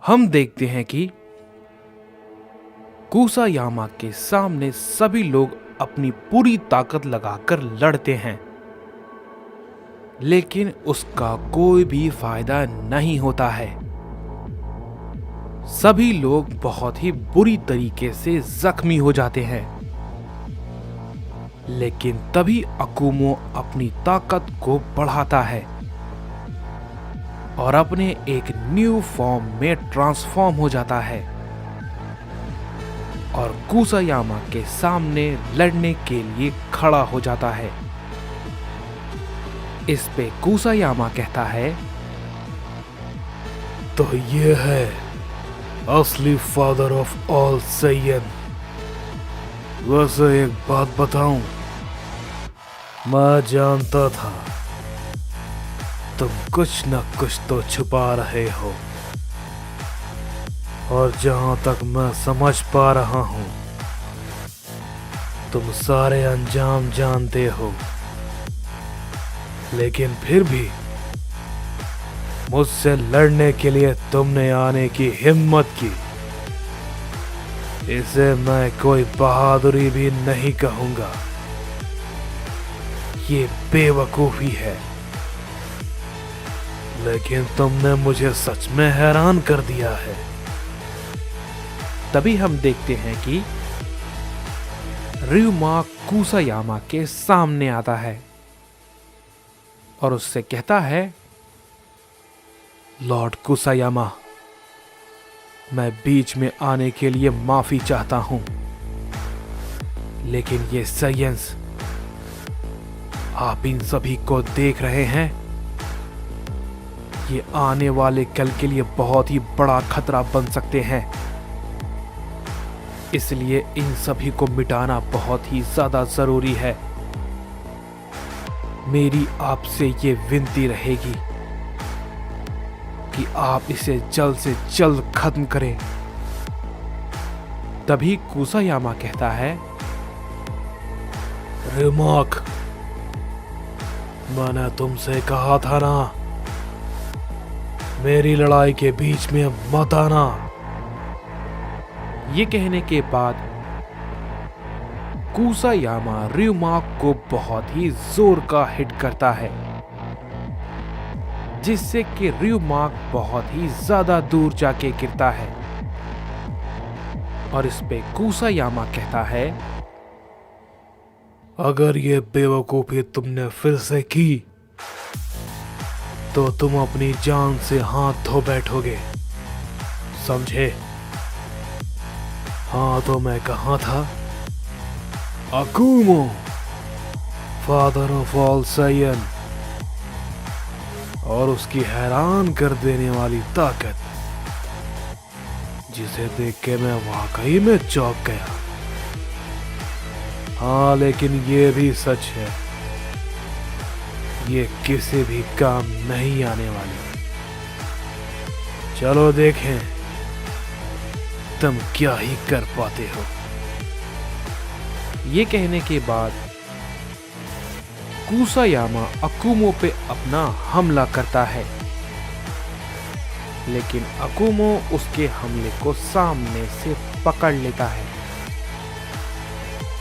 हम देखते हैं कि कुसायामा के सामने सभी लोग अपनी पूरी ताकत लगाकर लड़ते हैं, लेकिन उसका कोई भी फायदा नहीं होता है। सभी लोग बहुत ही बुरी तरीके से जख्मी हो जाते हैं। लेकिन तभी अकुमो अपनी ताकत को बढ़ाता है और अपने एक न्यू फॉर्म में ट्रांसफॉर्म हो जाता है और कुसायामा के सामने लड़ने के लिए खड़ा हो जाता है। इस पे कुसायामा कहता है, तो ये है असली फादर ऑफ ऑल सैयन। वैसे एक बात बताऊं, मैं जानता था तुम कुछ न कुछ तो छुपा रहे हो, और जहां तक मैं समझ पा रहा हूं, तुम सारे अंजाम जानते हो। लेकिन फिर भी मुझसे लड़ने के लिए तुमने आने की हिम्मत की। इसे मैं कोई बहादुरी भी नहीं कहूंगा, ये बेवकूफी है। लेकिन तुमने मुझे सच में हैरान कर दिया है। तभी हम देखते हैं कि ryuma कुसायामा के सामने आता है और उससे कहता है, लॉर्ड कुसायामा, मैं बीच में आने के लिए माफी चाहता हूं, लेकिन ये साइंस, आप इन सभी को देख रहे हैं, ये आने वाले कल के लिए बहुत ही बड़ा खतरा बन सकते हैं। इसलिए इन सभी को मिटाना बहुत ही ज्यादा जरूरी है। मेरी आपसे ये विनती रहेगी कि आप इसे जल्द से जल्द खत्म करें। तभी कुसायामा कहता है, रिमार्क, मैंने तुमसे कहा था ना, मेरी लड़ाई के बीच में मत आना। ये कहने के बाद कुसायामा ryuma को बहुत ही जोर का हिट करता है, जिससे कि ryuma बहुत ही ज्यादा दूर जाके गिरता है। और इस पे कुसायामा कहता है, अगर ये बेवकूफी तुमने फिर से की तो तुम अपनी जान से हाथ धो बैठोगे, समझे? हाँ, तो मैं कहाँ था? अकुमो, फादर ऑफ ऑल सैयन, और उसकी हैरान कर देने वाली ताकत, जिसे देख के मैं वाकई में चौंक गया। हाँ, लेकिन ये भी सच है, ये किसी भी काम नहीं आने वाली। चलो देखें तुम क्या ही कर पाते हो। ये कहने के बाद कुसायामा अकुमो पे अपना हमला करता है, लेकिन अकुमो उसके हमले को सामने से पकड़ लेता है।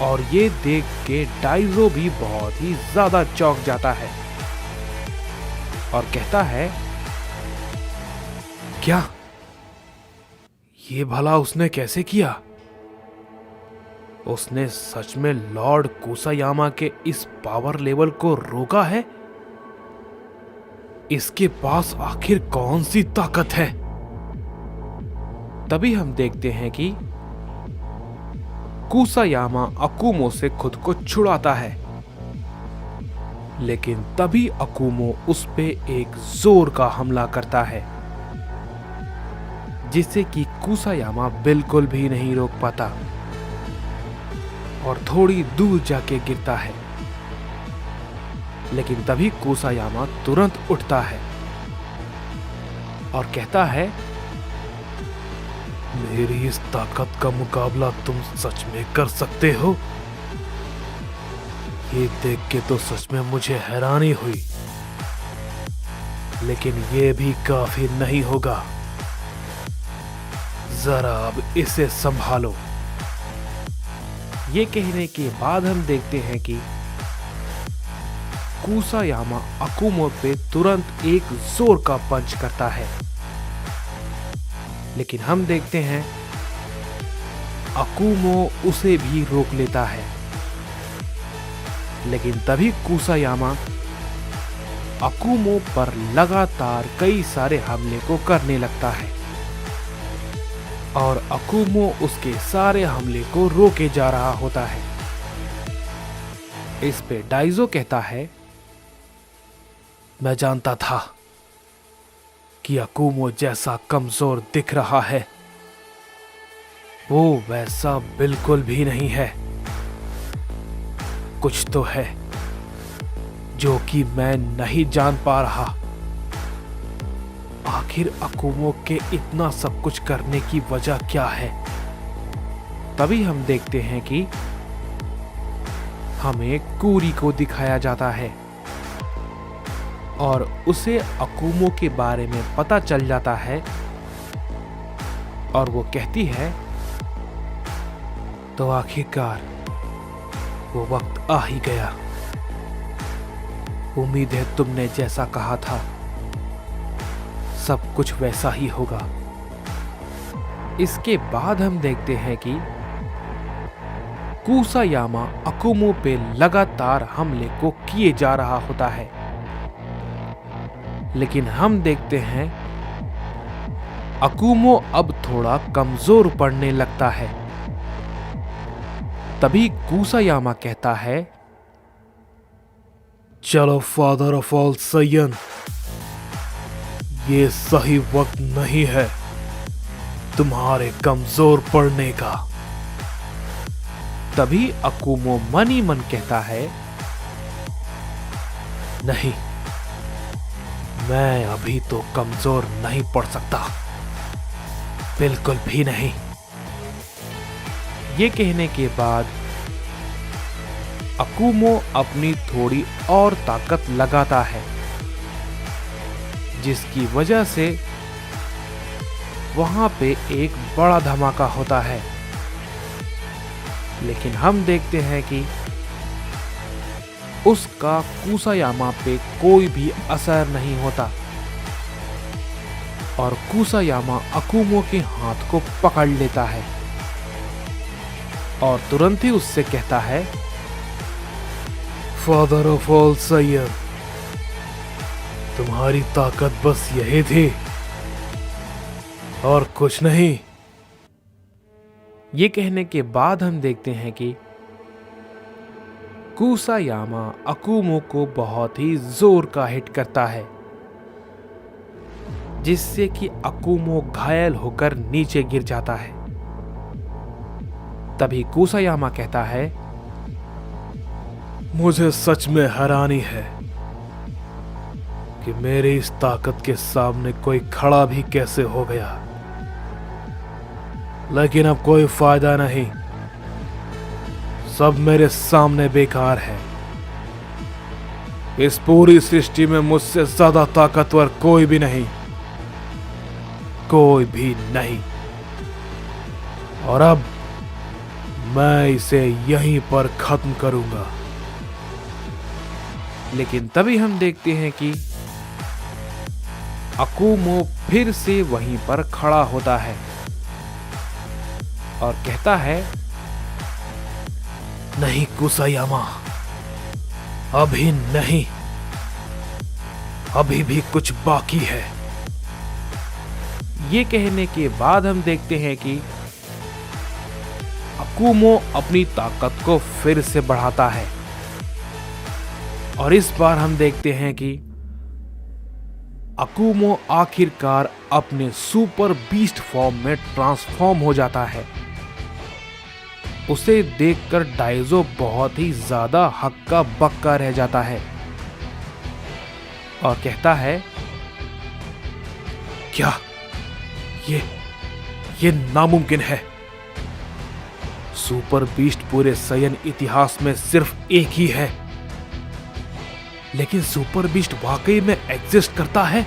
और ये देख के डाइजो भी बहुत ही ज्यादा चौंक जाता है और कहता है, क्या ये भला उसने कैसे किया? उसने सच में लॉर्ड कुसायामा के इस पावर लेवल को रोका है? इसके पास आखिर कौन सी ताकत है? तभी हम देखते हैं कि कुसायामा अकुमो से खुद को छुड़ाता है, लेकिन तभी अकुमो उस पे एक जोर का हमला करता है, जिससे कि कुसायामा बिल्कुल भी नहीं रोक पाता और थोड़ी दूर जाके गिरता है। लेकिन तभी कुसायामा तुरंत उठता है और कहता है, मेरी इस ताकत का मुकाबला तुम सच में कर सकते हो? ये देख के तो सच में मुझे हैरानी हुई, लेकिन ये भी काफी नहीं होगा। जरा अब इसे संभालो। ये कहने के बाद हम देखते हैं कि कुसायामा अकुमो पे तुरंत एक जोर का पंच करता है, लेकिन हम देखते हैं अकुमो उसे भी रोक लेता है। लेकिन तभी कुसायामा अकुमो पर लगातार कई सारे हमले को करने लगता है और अकुमो उसके सारे हमले को रोके जा रहा होता है। इस पे डाइजो कहता है, मैं जानता था कि अकुमो जैसा कमजोर दिख रहा है, वो वैसा बिल्कुल भी नहीं है। कुछ तो है जो कि मैं नहीं जान पा रहा। आखिर अकुमो के इतना सब कुछ करने की वजह क्या है? तभी हम देखते हैं कि हमें कूरी को दिखाया जाता है और उसे अकुमो के बारे में पता चल जाता है और वो कहती है, तो आखिरकार वो वक्त आ ही गया। उम्मीद है तुमने जैसा कहा था सब कुछ वैसा ही होगा। इसके बाद हम देखते हैं कि कुसायामा अकुमो पे लगातार हमले को किए जा रहा होता है, लेकिन हम देखते हैं अकुमो अब थोड़ा कमजोर पड़ने लगता है। तभी कुसायामा कहता है, चलो फादर ऑफ ऑल सैयन, ये सही वक्त नहीं है तुम्हारे कमजोर पड़ने का। तभी अकुमो मन ही मन कहता है, नहीं, मैं अभी तो कमजोर नहीं पड़ सकता, बिल्कुल भी नहीं। ये कहने के बाद अकुमो अपनी थोड़ी और ताकत लगाता है, जिसकी वजह से वहां पे एक बड़ा धमाका होता है। लेकिन हम देखते हैं कि उसका कुसायामा पे कोई भी असर नहीं होता और कुसायामा अकुमो के हाथ को पकड़ लेता है और तुरंत ही उससे कहता है, फादर ऑफ ऑल सैयद, तुम्हारी ताकत बस यही थी और कुछ नहीं। ये कहने के बाद हम देखते हैं कि कुसायामा अकुमो को बहुत ही जोर का हिट करता है, जिससे कि अकुमो घायल होकर नीचे गिर जाता है। तभी कुसायामा कहता है, मुझे सच में हैरानी है कि मेरी इस ताकत के सामने कोई खड़ा भी कैसे हो गया, लेकिन अब कोई फायदा नहीं, सब मेरे सामने बेकार है। इस पूरी सृष्टि में मुझसे ज्यादा ताकतवर कोई भी नहीं, कोई भी नहीं। और अब मैं इसे यहीं पर खत्म करूंगा। लेकिन तभी हम देखते हैं कि अकुमो फिर से वहीं पर खड़ा होता है और कहता है, नहीं कुसायामा, अभी नहीं, अभी भी कुछ बाकी है। ये कहने के बाद हम देखते हैं कि अकुमो अपनी ताकत को फिर से बढ़ाता है और इस बार हम देखते हैं कि अकुमो आखिरकार अपने सुपर बीस्ट फॉर्म में ट्रांसफॉर्म हो जाता है। उसे देखकर डाइजो बहुत ही ज्यादा हक्का बक्का रह जाता है और कहता है, क्या ये नामुमकिन है। सुपर बीस्ट पूरे सैयन इतिहास में सिर्फ एक ही है, लेकिन सुपर बीस्ट वाकई में एग्जिस्ट करता है।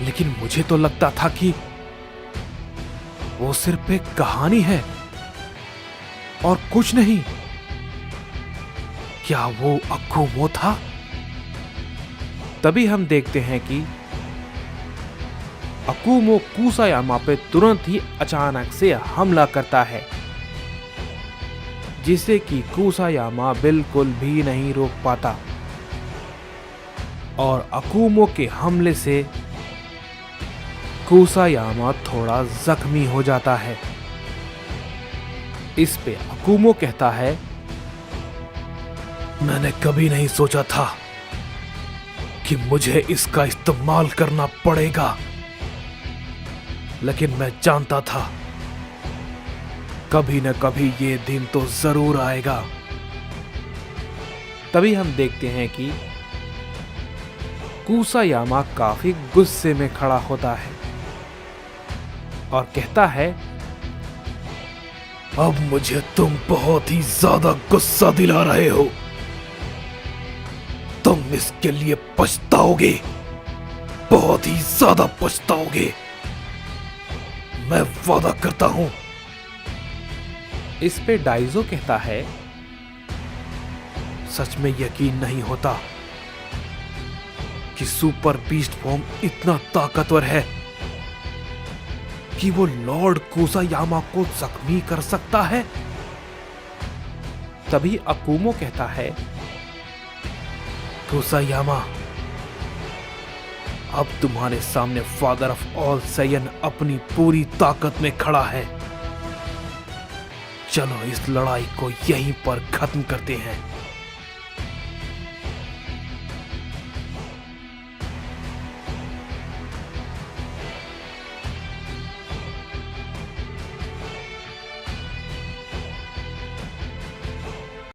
लेकिन मुझे तो लगता था कि वो सिर्फ एक कहानी है और कुछ नहीं। क्या वो अकुमो था? तभी हम देखते हैं कि अकुमो कुसायामा पे तुरंत ही अचानक से हमला करता है, जिसे कि कुसायामा बिल्कुल भी नहीं रोक पाता और अकुमो के हमले से कुसायामा थोड़ा जख्मी हो जाता है। इस पे अकुमो कहता है, मैंने कभी नहीं सोचा था कि मुझे इसका इस्तेमाल करना पड़ेगा, लेकिन मैं जानता था कभी न कभी ये दिन तो जरूर आएगा। तभी हम देखते हैं कि कुसायामा काफी गुस्से में खड़ा होता है और कहता है, अब मुझे तुम बहुत ही ज्यादा गुस्सा दिला रहे हो। तुम इसके लिए पछताओगे, बहुत ही ज्यादा पछताओगे, मैं वादा करता हूं। इस पे डाइजो कहता है, सच में यकीन नहीं होता कि सुपर बीस्ट फॉर्म इतना ताकतवर है कि वो लॉर्ड कुसायामा को जख्मी कर सकता है। तभी अकुमो कहता है, कुसायामा, अब तुम्हारे सामने फादर ऑफ ऑल सैयन अपनी पूरी ताकत में खड़ा है। चलो इस लड़ाई को यहीं पर खत्म करते हैं।